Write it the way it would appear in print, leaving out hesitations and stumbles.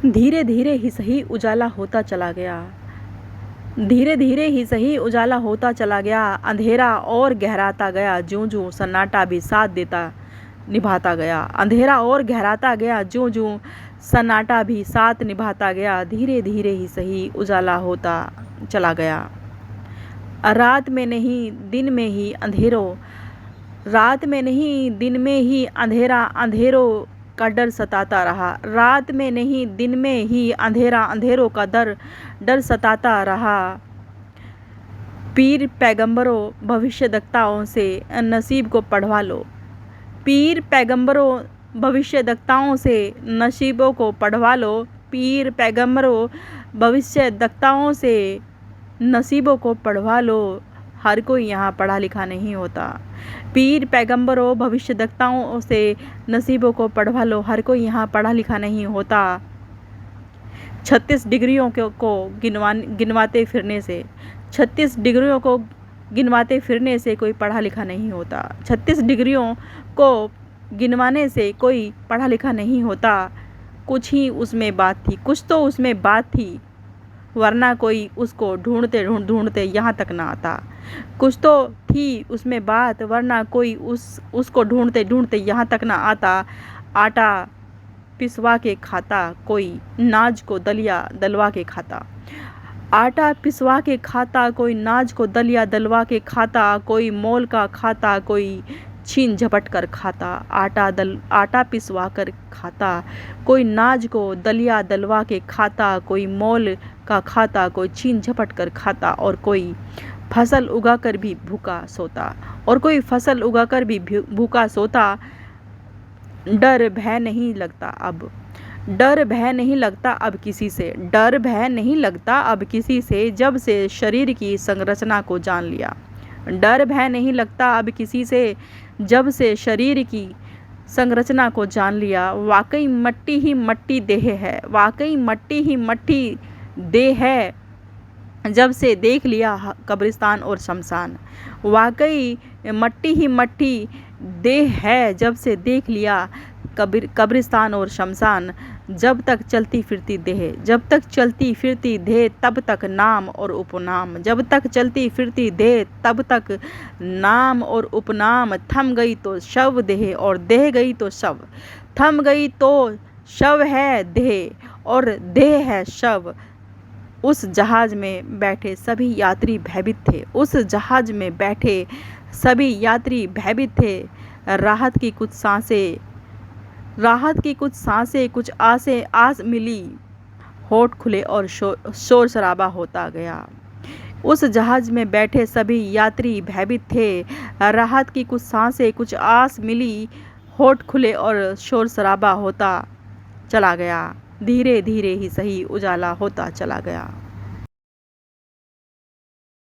धीरे धीरे ही सही उजाला होता चला गया। धीरे धीरे ही सही उजाला होता चला गया। अंधेरा और गहराता गया, ज्यों ज्यों सन्नाटा भी साथ देता निभाता गया। अंधेरा और गहराता गया, ज्यों ज्यों सन्नाटा भी साथ निभाता गया। धीरे धीरे ही सही उजाला होता चला गया। रात में नहीं दिन में ही अंधेरों, रात में नहीं दिन में ही अंधेरा, अंधेरों का डर सताता रहा। रात में नहीं दिन में ही अंधेरा, अंधेरों का डर सताता रहा। पीर पैगंबरों भविष्यद्वक्ताओं से नसीब को पढ़वा लो। पीर पैगंबरों भविष्यद्वक्ताओं से नसीबों को पढ़वा लो। पीर पैगंबरों भविष्यद्वक्ताओं से नसीबों को पढ़वा लो। हर कोई यहाँ पढ़ा लिखा नहीं होता। पीर पैगंबरों भविष्यद्वक्ताओं से नसीबों को पढ़वा लो। हर कोई यहाँ पढ़ा लिखा नहीं होता। 36 डिग्रियों को गिनवाते फिरने से, 36 डिग्रियों को गिनवाते फिरने से कोई पढ़ा लिखा नहीं होता। 36 डिग्रियों को गिनवाने से कोई पढ़ा लिखा नहीं होता। कुछ ही उसमें बात थी, कुछ तो उसमें बात थी, वरना कोई उसको ढूंढते यहाँ तक ना आता। कुछ तो थी उसमें बात, वरना कोई उसको ढूंढते यहाँ तक ना आता। आटा पिसवा के खाता, कोई नाज को दलिया दलवा के खाता। आटा पिसवा के खाता, कोई नाज को दलिया दलवा के खाता। कोई मोल का खाता, कोई छीन झपट कर खाता। आटा पिसवा कर खाता, कोई नाज को दलिया दलवा के खाता। कोई मोल का खाता, कोई छीन झपट कर खाता। और कोई फसल उगा कर भी भूखा सोता, और कोई फसल उगा कर भी भूखा सोता। डर भय नहीं लगता अब, डर भय नहीं लगता अब किसी से, डर भय नहीं लगता अब किसी से, जब से शरीर की संरचना को जान लिया। डर भय नहीं लगता अब किसी से, जब से शरीर की संरचना को जान लिया। वाकई मट्टी ही मट्टी देह है, वाकई मट्टी ही मट्टी देह है, जब से देख लिया कब्रिस्तान और शमशान। वाकई मट्टी ही मट्टी देह है, जब से देख लिया कब्रिस्तान और शमशान। जब तक चलती फिरती देह, जब तक चलती फिरती देह, तब तक नाम और उपनाम। जब तक चलती फिरती देह, तब तक नाम और उपनाम। थम गई तो शव देह, और देह गई तो शव। थम गई तो शव है देह, और देह है शव। उस जहाज में बैठे सभी यात्री भयभीत थे, उस जहाज में बैठे सभी यात्री भयभीत थे। राहत की कुछ सांसें, राहत की कुछ सांसें, कुछ आस मिली। होठ खुले और शोर शराबा होता गया। उस जहाज में बैठे सभी यात्री भयभीत थे। राहत की कुछ सांसें, कुछ आस मिली। होठ खुले और शोर शराबा होता चला गया। धीरे धीरे ही सही उजाला होता चला गया।